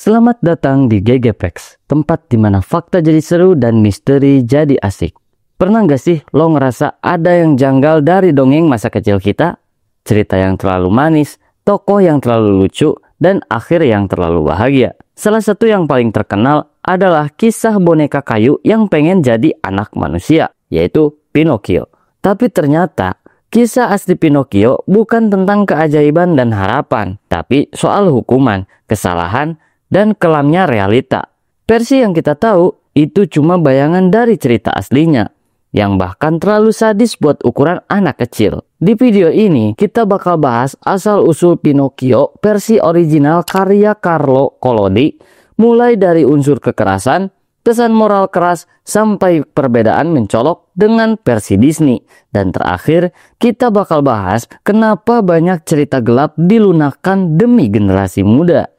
Selamat datang di GGPEX, tempat di mana fakta jadi seru dan misteri jadi asik. Pernah nggak sih lo ngerasa ada yang janggal dari dongeng masa kecil kita? Cerita yang terlalu manis, tokoh yang terlalu lucu, dan akhir yang terlalu bahagia. Salah satu yang paling terkenal adalah kisah boneka kayu yang pengen jadi anak manusia, yaitu Pinocchio. Tapi ternyata kisah asli Pinocchio bukan tentang keajaiban dan harapan, tapi soal hukuman, kesalahan, dan kelamnya realita. Versi yang kita tahu itu cuma bayangan dari cerita aslinya, yang bahkan terlalu sadis buat ukuran anak kecil. Di video ini kita bakal bahas asal-usul Pinocchio versi original karya Carlo Collodi, mulai dari unsur kekerasan, pesan moral keras, sampai perbedaan mencolok dengan versi Disney. Dan terakhir, kita bakal bahas kenapa banyak cerita gelap dilunakkan demi generasi muda.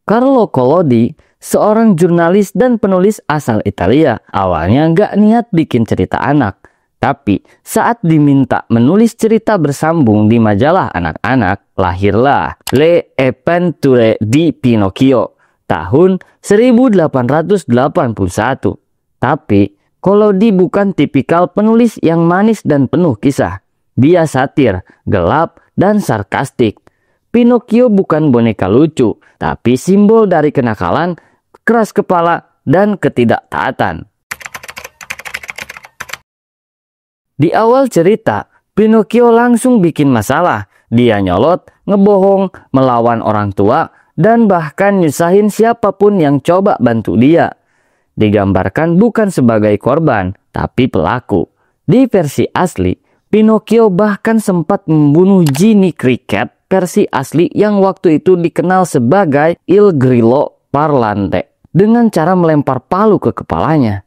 Carlo Collodi, seorang jurnalis dan penulis asal Italia, awalnya nggak niat bikin cerita anak. Tapi saat diminta menulis cerita bersambung di majalah anak-anak, lahirlah Le Avventure di Pinocchio tahun 1881. Tapi Collodi bukan tipikal penulis yang manis dan penuh kisah. Dia satir, gelap, dan sarkastik. Pinocchio bukan boneka lucu, tapi simbol dari kenakalan, keras kepala, dan ketidaktaatan. Di awal cerita, Pinocchio langsung bikin masalah. Dia nyolot, ngebohong, melawan orang tua, dan bahkan nyusahin siapapun yang coba bantu dia. Digambarkan bukan sebagai korban, tapi pelaku. Di versi asli, Pinocchio bahkan sempat membunuh Jiminy Cricket versi asli yang waktu itu dikenal sebagai Il Grillo Parlante dengan cara melempar palu ke kepalanya.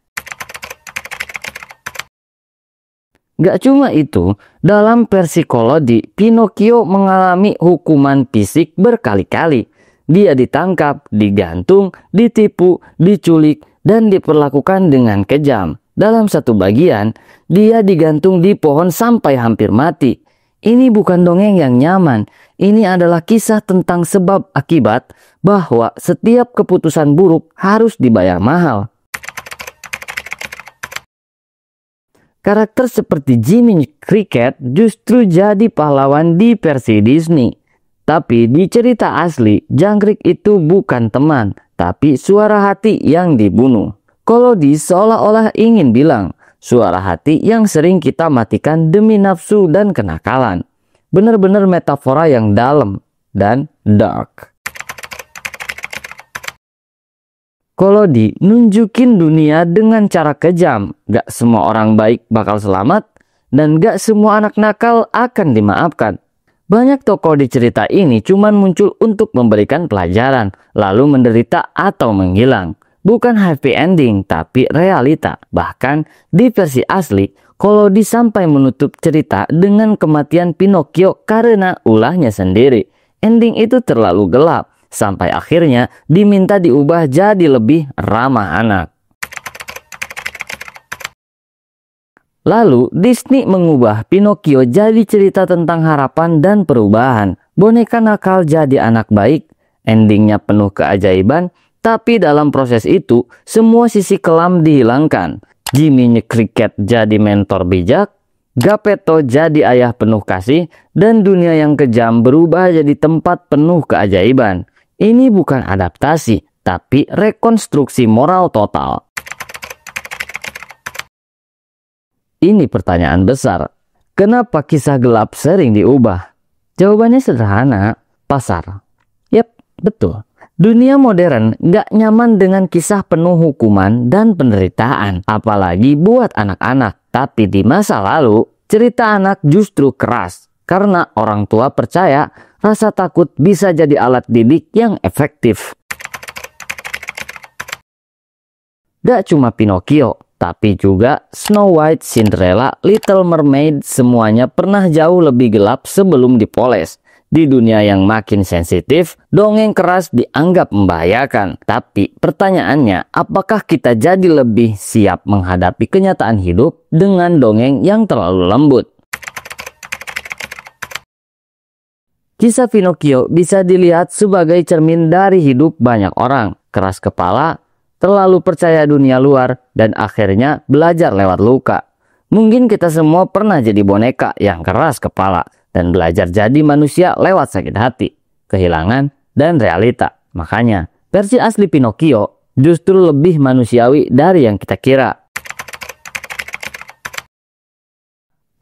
Gak cuma itu, dalam versi Collodi, Pinocchio mengalami hukuman fisik berkali-kali. Dia ditangkap, digantung, ditipu, diculik, dan diperlakukan dengan kejam. Dalam satu bagian, dia digantung di pohon sampai hampir mati. Ini bukan dongeng yang nyaman. Ini adalah kisah tentang sebab akibat bahwa setiap keputusan buruk harus dibayar mahal. Karakter seperti Jiminy Cricket justru jadi pahlawan di versi Disney. Tapi di cerita asli, jangkrik itu bukan teman, tapi suara hati yang dibunuh. Collodi seolah-olah ingin bilang, suara hati yang sering kita matikan demi nafsu dan kenakalan. Benar-benar metafora yang dalam dan dark. Collodi nunjukin dunia dengan cara kejam. Gak semua orang baik bakal selamat, dan gak semua anak nakal akan dimaafkan. Banyak tokoh di cerita ini cuman muncul untuk memberikan pelajaran, lalu menderita atau menghilang. Bukan happy ending, tapi realita. Bahkan di versi asli, Collodi sampai menutup cerita dengan kematian Pinocchio karena ulahnya sendiri. Ending itu terlalu gelap, sampai akhirnya diminta diubah jadi lebih ramah anak. Lalu Disney mengubah Pinocchio jadi cerita tentang harapan dan perubahan. Boneka nakal jadi anak baik, endingnya penuh keajaiban, tapi dalam proses itu semua sisi kelam dihilangkan. Jiminy Cricket jadi mentor bijak, Geppetto jadi ayah penuh kasih, dan dunia yang kejam berubah jadi tempat penuh keajaiban. Ini bukan adaptasi, tapi rekonstruksi moral total. Ini pertanyaan besar. Kenapa kisah gelap sering diubah? Jawabannya sederhana, pasar. Yap, betul. Dunia modern gak nyaman dengan kisah penuh hukuman dan penderitaan, apalagi buat anak-anak. Tapi di masa lalu, cerita anak justru keras, karena orang tua percaya rasa takut bisa jadi alat didik yang efektif. Gak cuma Pinocchio, tapi juga Snow White, Cinderella, Little Mermaid, semuanya pernah jauh lebih gelap sebelum dipoles. Di dunia yang makin sensitif, dongeng keras dianggap membahayakan. Tapi pertanyaannya, apakah kita jadi lebih siap menghadapi kenyataan hidup dengan dongeng yang terlalu lembut? Kisah Pinocchio bisa dilihat sebagai cermin dari hidup banyak orang. Keras kepala, terlalu percaya dunia luar, dan akhirnya belajar lewat luka. Mungkin kita semua pernah jadi boneka yang keras kepala dan belajar jadi manusia lewat sakit hati, kehilangan, dan realita. Makanya, versi asli Pinocchio justru lebih manusiawi dari yang kita kira.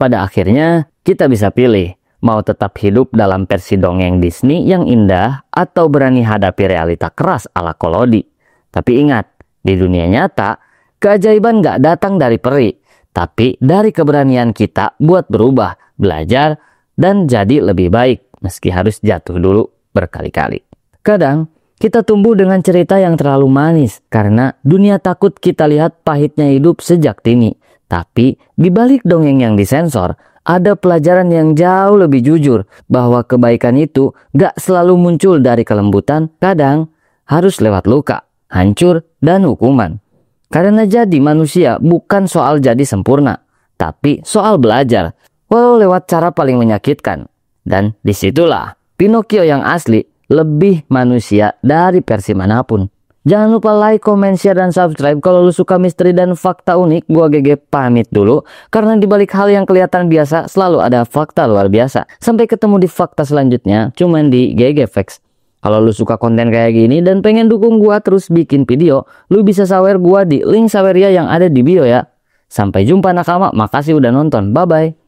Pada akhirnya, kita bisa pilih. Mau tetap hidup dalam versi dongeng Disney yang indah atau berani hadapi realita keras ala Collodi. Tapi ingat, di dunia nyata, keajaiban gak datang dari peri, tapi dari keberanian kita buat berubah, belajar, dan jadi lebih baik meski harus jatuh dulu berkali-kali. Kadang, kita tumbuh dengan cerita yang terlalu manis karena dunia takut kita lihat pahitnya hidup sejak dini. Tapi di balik dongeng yang disensor, ada pelajaran yang jauh lebih jujur bahwa kebaikan itu gak selalu muncul dari kelembutan, kadang harus lewat luka, hancur, dan hukuman. Karena jadi manusia bukan soal jadi sempurna, tapi soal belajar, walau lewat cara paling menyakitkan. Dan disitulah Pinocchio yang asli lebih manusia dari versi manapun. Jangan lupa like, comment, share, dan subscribe. Kalau lu suka misteri dan fakta unik, gua GG pamit dulu. Karena dibalik hal yang kelihatan biasa, selalu ada fakta luar biasa. Sampai ketemu di fakta selanjutnya, cuman di GG Facts. Kalau lu suka konten kayak gini dan pengen dukung gua terus bikin video, lu bisa sawer gua di link saweria yang ada di bio ya. Sampai jumpa nakama, makasih udah nonton, bye-bye.